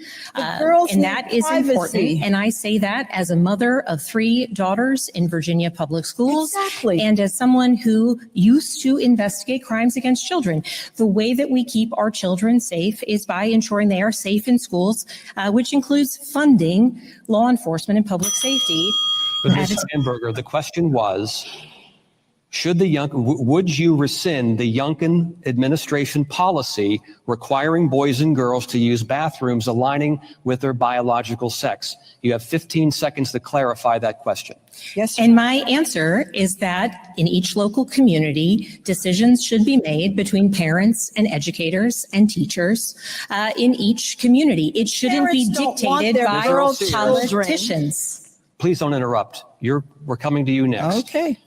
Speaker 9: girls
Speaker 8: And
Speaker 9: need
Speaker 8: that is
Speaker 9: privacy.
Speaker 8: important. And I say that as a mother of 3 daughters in Virginia public schools.
Speaker 9: Exactly.
Speaker 8: And as someone who used to investigate crimes against children. The way that we keep our children safe is by ensuring they are safe in schools, which includes funding law enforcement and public safety.
Speaker 7: But
Speaker 8: at
Speaker 7: Ms.
Speaker 8: its
Speaker 7: Spanberger, the question was, would you rescind the Youngkin administration policy requiring boys and girls to use bathrooms aligning with their biological sex? You have 15 seconds to clarify that question.
Speaker 9: Yes.
Speaker 8: And my answer is that in each local community, decisions should be made between parents and educators and teachers in each community. It shouldn't be
Speaker 9: Parents don't want
Speaker 8: dictated
Speaker 9: their
Speaker 8: by
Speaker 7: girl children.
Speaker 8: politicians.
Speaker 7: Please don't interrupt. We're coming to you next.
Speaker 9: Okay.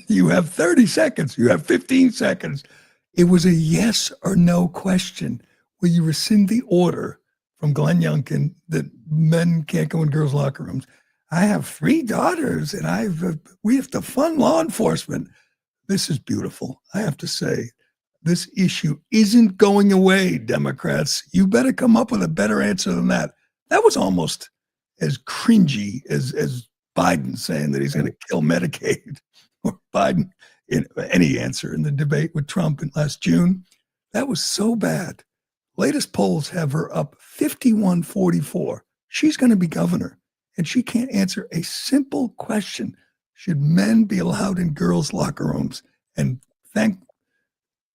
Speaker 1: You have 30 seconds. You have 15 seconds. It was a yes or no question. Will you rescind the order from Glenn Youngkin that men can't go in girls' locker rooms? I have 3 daughters and we have to fund law enforcement. This is beautiful. I have to say, this issue isn't going away, Democrats. You better come up with a better answer than that. That was almost as cringy as Biden saying that he's going to kill Medicaid. Or Biden in any answer in the debate with Trump in last June. That was so bad. Latest polls have her up 51-44. She's going to be governor, and she can't answer a simple question. Should men be allowed in girls' locker rooms? And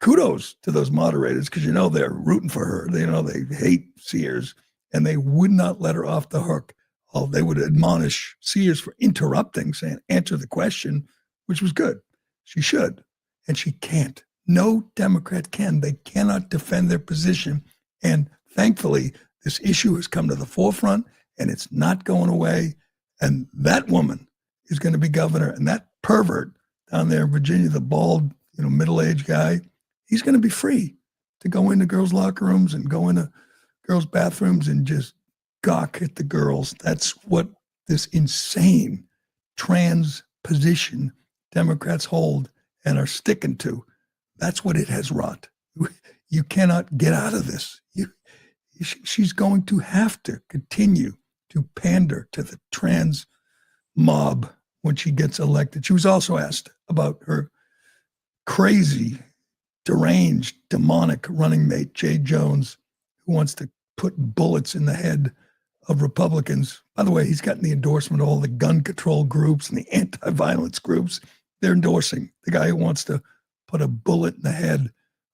Speaker 1: kudos to those moderators, because they're rooting for her. They hate Sears, and they would not let her off the hook. Oh, they would admonish Sears for interrupting, saying, answer the question, which was good. She should, and she can't. No Democrat can. They cannot defend their position. And thankfully, this issue has come to the forefront, and it's not going away. And that woman is going to be governor, and that pervert down there in Virginia, the bald, middle-aged guy, he's going to be free to go into girls' locker rooms and go into girls' bathrooms and just gawk at the girls. That's what this insane trans position Democrats hold and are sticking to. That's what it has wrought. You cannot get out of this. She's going to have to continue to pander to the trans mob when she gets elected. She was also asked about her crazy, deranged, demonic running mate, Jay Jones, who wants to put bullets in the head of Republicans. By the way, he's gotten the endorsement of all the gun control groups and the anti-violence groups. They're endorsing the guy who wants to put a bullet in the head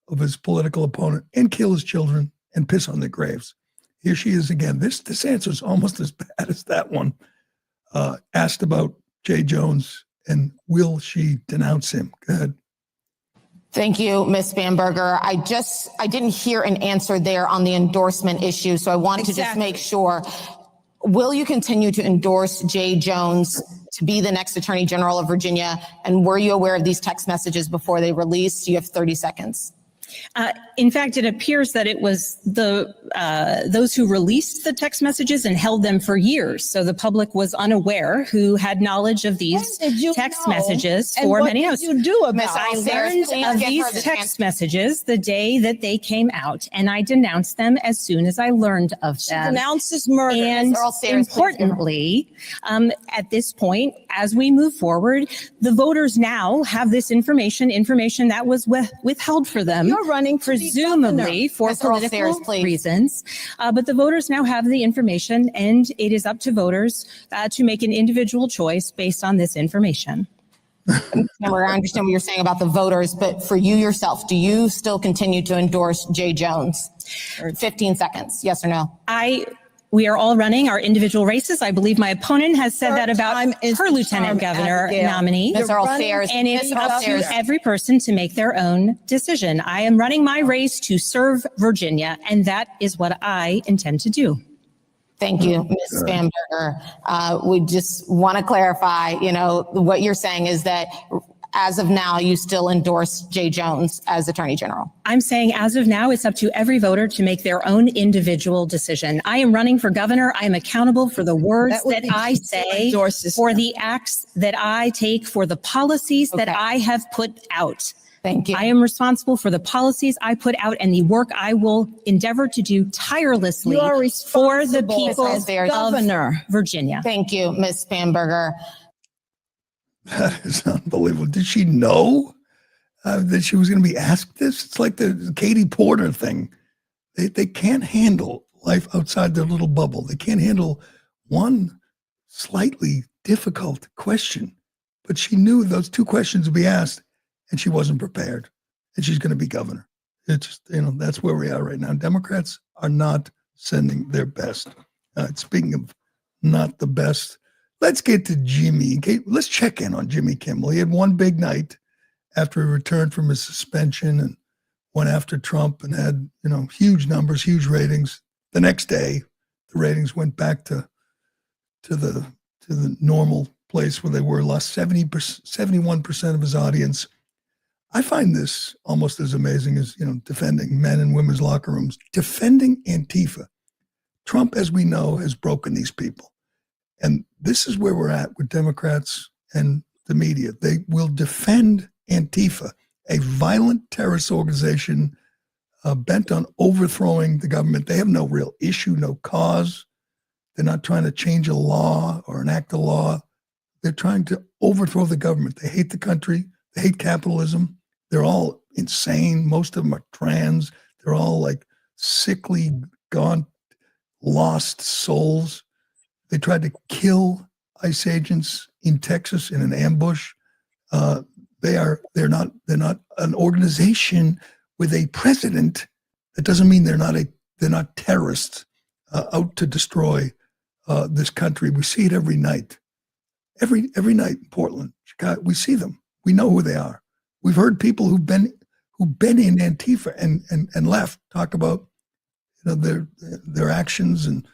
Speaker 1: of his political opponent and kill his children and piss on their graves. Here she is again. This answer is almost as bad as that one. Asked about Jay Jones and will she denounce him? Go ahead.
Speaker 10: Thank you, Ms. Bamberger. I didn't hear an answer there on the endorsement issue, so I want to just make sure. Will you continue to endorse Jay Jones to be the next Attorney General of Virginia? And were you aware of these text messages before they released? You have 30 seconds.
Speaker 8: In fact, it appears that it was those who released the text messages and held them for years. So the public was unaware who had knowledge of these text messages for many years.
Speaker 9: What did you do about
Speaker 8: I
Speaker 9: it?
Speaker 8: learned of these text messages the day that they came out, and I denounced them as soon as I learned of them.
Speaker 9: Denounced this murder.
Speaker 8: And importantly, at this point, as we move forward, the voters now have this information that was withheld for them.
Speaker 9: You're running to be
Speaker 8: Presumably for political reasons. But the voters now have the information, and it is up to voters to make an individual choice based on this information.
Speaker 10: I understand what you're saying about the voters, but for you yourself, do you still continue to endorse Jay Jones? 15 seconds, yes or no?
Speaker 8: We are all running our individual races. I believe my opponent has said that about her lieutenant governor nominee.
Speaker 10: Ms. Earl Sayers,
Speaker 8: And it's up to every person to make their own decision. I am running my race to serve Virginia, and that is what I intend to do.
Speaker 10: Thank you, Ms. Bamberger. We just want to clarify, what you're saying is that as of now, you still endorse Jay Jones as Attorney General.
Speaker 8: I'm saying as of now, it's up to every voter to make their own individual decision. I am running for governor. I am accountable for the words that I say, for the acts that I take, for the policies that I have put out.
Speaker 10: Thank you.
Speaker 8: I am responsible for the policies I put out and the work I will endeavor to do tirelessly for the people of Virginia.
Speaker 10: Thank you, Ms. Bamberger.
Speaker 1: That is unbelievable. Did she know that she was going to be asked this? It's like the Katie Porter thing. They can't handle life outside their little bubble. They can't handle one slightly difficult question. But she knew those two questions would be asked, and she wasn't prepared. And she's going to be governor. It's just, that's where we are right now. Democrats are not sending their best. Speaking of not the best, let's get to Jimmy. Okay, let's check in on Jimmy Kimmel. He had one big night after he returned from his suspension and went after Trump and had, huge numbers, huge ratings. The next day, the ratings went back to the normal place where they were, lost 71% of his audience. I find this almost as amazing as, defending men and women's locker rooms, defending Antifa. Trump, as we know, has broken these people. And this is where we're at with Democrats and the media. They will defend Antifa, a violent terrorist organization bent on overthrowing the government. They have no real issue, no cause. They're not trying to change a law or enact a law. They're trying to overthrow the government. They hate the country. They hate capitalism. They're all insane. Most of them are trans. They're all like sickly, gaunt, lost souls. They tried to kill ICE agents in Texas in an ambush. They're not an organization with a president. That doesn't mean they're not terrorists out to destroy this country. We see it every night. Every night in Portland, Chicago, we see them. We know who they are. We've heard people who've been in Antifa and left talk about their actions and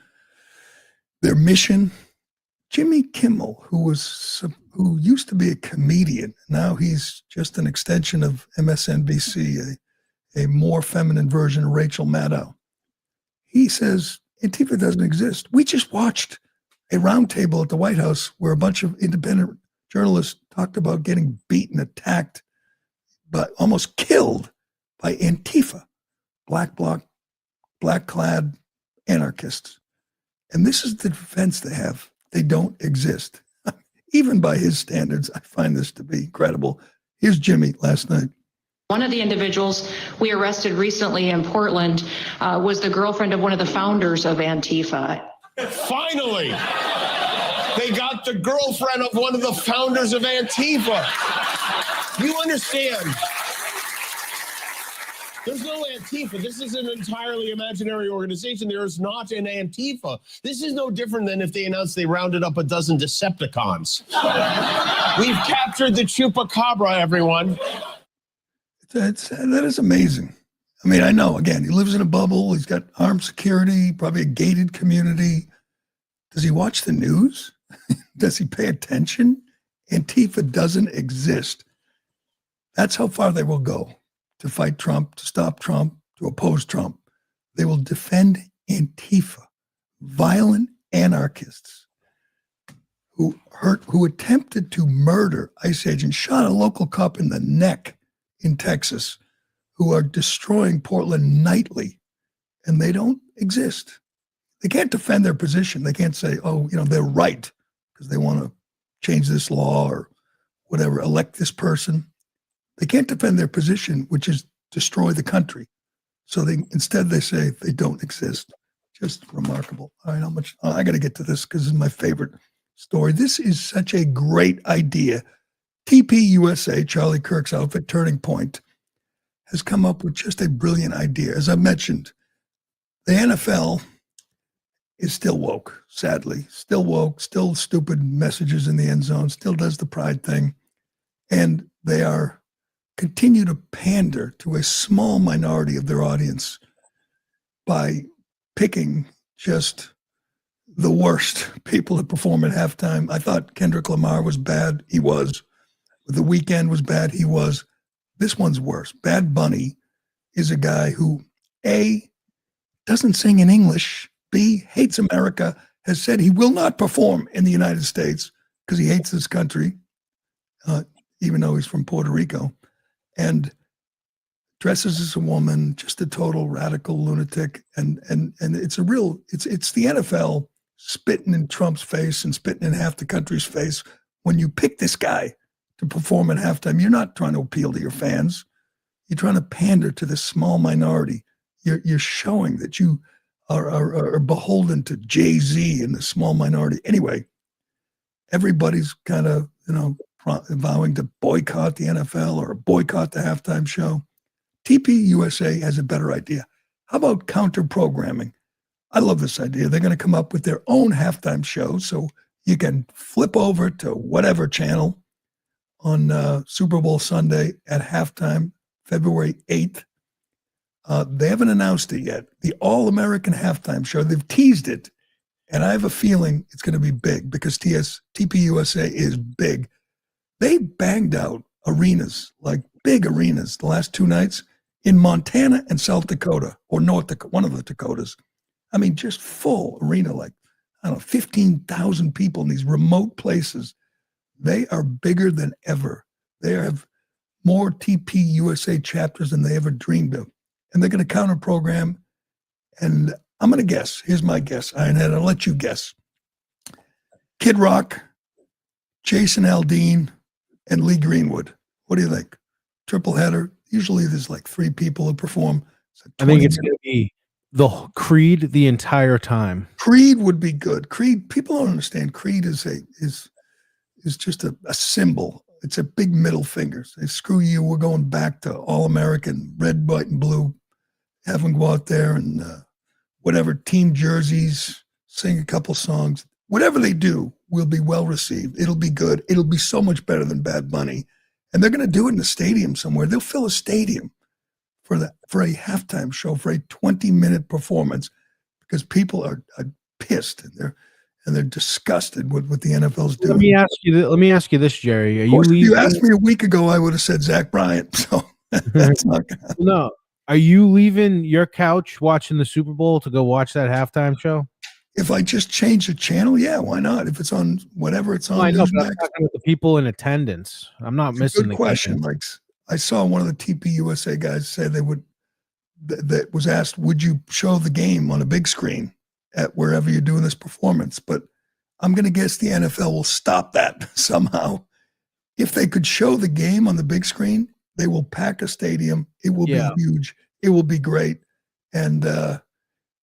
Speaker 1: their mission. Jimmy Kimmel, who used to be a comedian, now he's just an extension of MSNBC, a more feminine version of Rachel Maddow. He says Antifa doesn't exist. We just watched a roundtable at the White House where a bunch of independent journalists talked about getting beaten, attacked, but almost killed by Antifa, black-clad anarchists. And this is the defense they have. They don't exist. Even by his standards, I find this to be incredible. Here's Jimmy last night.
Speaker 11: One of the individuals we arrested recently in Portland was the girlfriend of one of the founders of Antifa.
Speaker 12: Finally, they got the girlfriend of one of the founders of Antifa. You understand? There's no Antifa. This is an entirely imaginary organization. There is not an Antifa. This is no different than if they announced they rounded up a dozen Decepticons. We've captured the Chupacabra, everyone.
Speaker 1: That is amazing. I mean, I know, again, he lives in a bubble. He's got armed security, probably a gated community. Does he watch the news? Does he pay attention? Antifa doesn't exist. That's how far they will go to fight Trump, to stop Trump, to oppose Trump. They will defend Antifa, violent anarchists who attempted to murder ICE agents, shot a local cop in the neck in Texas, who are destroying Portland nightly, and they don't exist. They can't defend their position. They can't say, oh, they're right because they want to change this law or whatever, elect this person. They can't defend their position, which is destroy the country. So instead they say they don't exist. Just remarkable. All right, how much? I got to get to this because this is my favorite story. This is such a great idea. TPUSA, Charlie Kirk's outfit, Turning Point, has come up with just a brilliant idea. As I mentioned, the NFL is still woke, sadly. Still woke, still stupid messages in the end zone, still does the pride thing. And they continue to pander to a small minority of their audience by picking just the worst people to perform at halftime. I thought Kendrick Lamar was bad. He was. The Weeknd was bad. He was. This one's worse. Bad Bunny is a guy who, A, doesn't sing in English, B, hates America, has said he will not perform in the United States because he hates this country, even though he's from Puerto Rico, and dresses as a woman, just a total radical lunatic. And it's it's the NFL spitting in Trump's face and spitting in half the country's face. When you pick this guy to perform at halftime, you're not trying to appeal to your fans. You're trying to pander to this small minority. You're showing that you are beholden to Jay-Z and the small minority. Anyway, everybody's kind of, vowing to boycott the NFL or boycott the halftime show. TPUSA has a better idea. How about counter-programming? I love this idea. They're going to come up with their own halftime show, so you can flip over to whatever channel on Super Bowl Sunday at halftime, February 8th. They haven't announced it yet. The All-American Halftime Show. They've teased it, and I have a feeling it's going to be big because TPUSA is big. They banged out arenas, like big arenas, the last two nights in Montana and South Dakota, or North Dakota, one of the Dakotas. I mean, just full arena, like, 15,000 people in these remote places. They are bigger than ever. They have more TPUSA chapters than they ever dreamed of. And they're going to counter program. And I'm going to guess. Here's my guess. Ironhead, I'll let you guess. Kid Rock, Jason Aldean, and Lee Greenwood. What do you think? Triple header. Usually there's like three people who perform.
Speaker 6: I think it's going to be the Creed the entire time.
Speaker 1: Creed would be good. Creed, people don't understand. Creed is just a symbol. It's a big middle finger. Say, screw you. We're going back to All-American, red, white, and blue. Have them go out there and whatever, team jerseys, sing a couple songs. Whatever they do will be well received. It'll be good. It'll be so much better than Bad Bunny. And they're going to do it in a stadium somewhere. They'll fill a stadium for a halftime show, for a 20-minute performance, because people are pissed and they're disgusted with what the NFL's doing.
Speaker 6: Let me ask you this, Jerry. Are
Speaker 1: if you asked me a week ago, I would have said Zach Bryant. So that's not going to happen.
Speaker 6: No. Are you leaving your couch watching the Super Bowl to go watch that halftime show?
Speaker 1: If I just change the channel, yeah, why not? If it's on whatever it's on,
Speaker 6: I know, but I'm talking about the people in attendance. I'm not missing the
Speaker 1: question. Like, I saw one of the TPUSA guys say that was asked, would you show the game on a big screen at wherever you're doing this performance? But I'm going to guess the NFL will stop that somehow. If they could show the game on the big screen, they will pack a stadium. It will be huge. It will be great. And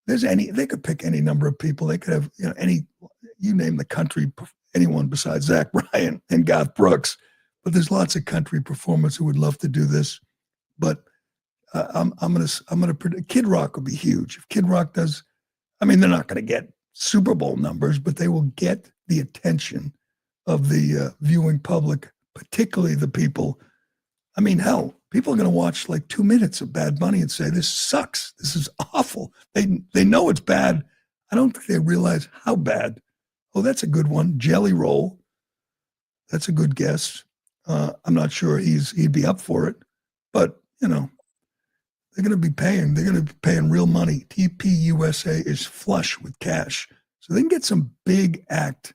Speaker 1: they could pick any number of people. They could have, you name the country, anyone besides Zach Bryant and Garth Brooks. But there's lots of country performers who would love to do this. But I'm gonna predict Kid Rock will be huge. If Kid Rock does, they're not going to get Super Bowl numbers, but they will get the attention of the viewing public, particularly the people. I mean, hell, people are going to watch like 2 minutes of Bad Bunny and say, this sucks. This is awful. They know it's bad. I don't think they realize how bad. Oh, that's a good one. Jelly Roll. That's a good guess. I'm not sure he'd be up for it, but you know, they're going to be paying real money. TPUSA is flush with cash, so they can get some big act.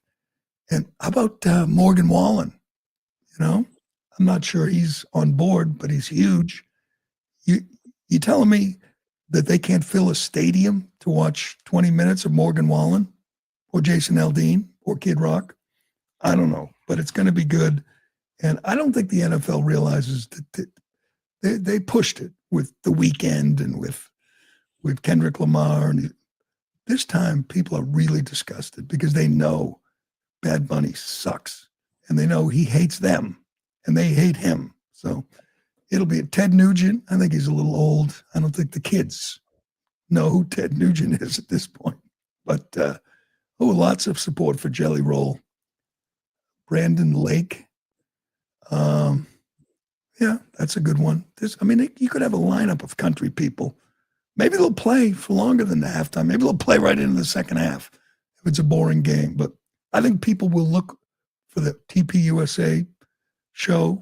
Speaker 1: And how about Morgan Wallen? You know, I'm not sure he's on board, but he's huge. You telling me that they can't fill a stadium to watch 20 minutes of Morgan Wallen or Jason Aldean or Kid Rock? I don't know, but it's going to be good. And I don't think the NFL realizes that they pushed it with The Weeknd and with Kendrick Lamar. And this time people are really disgusted because they know Bad Bunny sucks and they know he hates them and they hate him. So it'll be Ted Nugent. I think he's a little old. I don't think the kids know who Ted Nugent is at this point. But lots of support for Jelly Roll. Brandon Lake. Yeah, that's a good one. You could have a lineup of country people. Maybe they'll play for longer than the halftime. Maybe they'll play right into the second half if it's a boring game. But I think people will look for the TPUSA show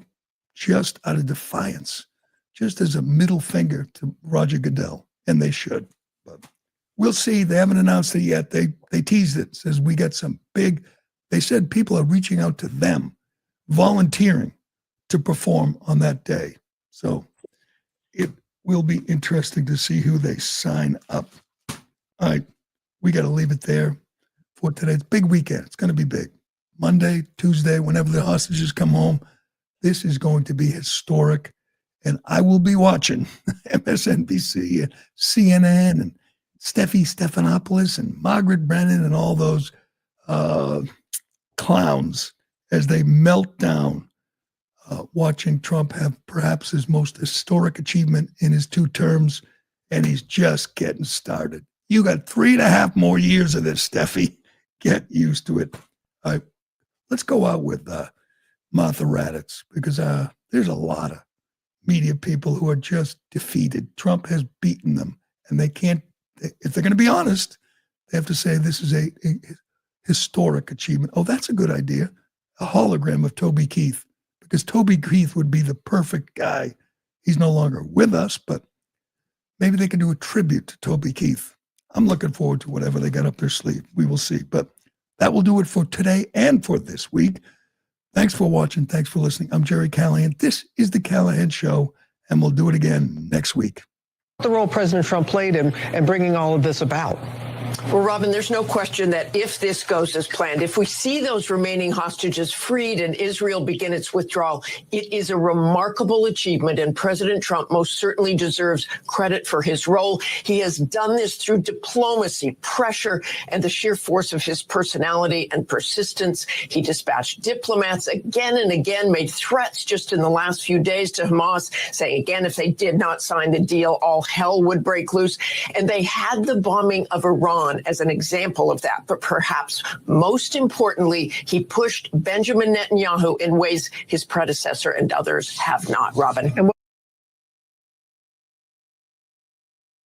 Speaker 1: just out of defiance, just as a middle finger to Roger Goodell, and they should. But we'll see. They haven't announced it yet. They teased it. Says we got some big. They said people are reaching out to them, volunteering to perform on that day. So it will be interesting to see who they sign up. All right, we got to leave it there for today. It's a big weekend. It's going to be big. Monday, Tuesday, whenever the hostages come home, this is going to be historic. And I will be watching MSNBC and CNN and Steffi Stephanopoulos and Margaret Brennan and all those clowns as they melt down, watching Trump have perhaps his most historic achievement in his 2 terms, and he's just getting started. You got 3.5 more years of this, Steffi. Get used to it. All right, let's go out with Martha Raddatz, because there's a lot of media people who are just defeated. Trump has beaten them, and they can't, if they're going to be honest, they have to say this is a historic achievement. Oh, that's a good idea. A hologram of Toby Keith, because Toby Keith would be the perfect guy. He's no longer with us, but maybe they can do a tribute to Toby Keith. I'm looking forward to whatever they got up their sleeve. We will see. But that will do it for today and for this week. Thanks for watching. Thanks for listening. I'm Gerry Callahan. This is The Callahan Show, and we'll do it again next week.
Speaker 13: The role President Trump played in bringing all of this about.
Speaker 14: Well, Robin, there's no question that if this goes as planned, if we see those remaining hostages freed and Israel begin its withdrawal, it is a remarkable achievement, and President Trump most certainly deserves credit for his role. He has done this through diplomacy, pressure, and the sheer force of his personality and persistence. He dispatched diplomats again and again, made threats just in the last few days to Hamas, saying again, if they did not sign the deal, all hell would break loose. And they had the bombing of Iran as an example of that. But perhaps most importantly, he pushed Benjamin Netanyahu in ways his predecessor and others have not, Robin.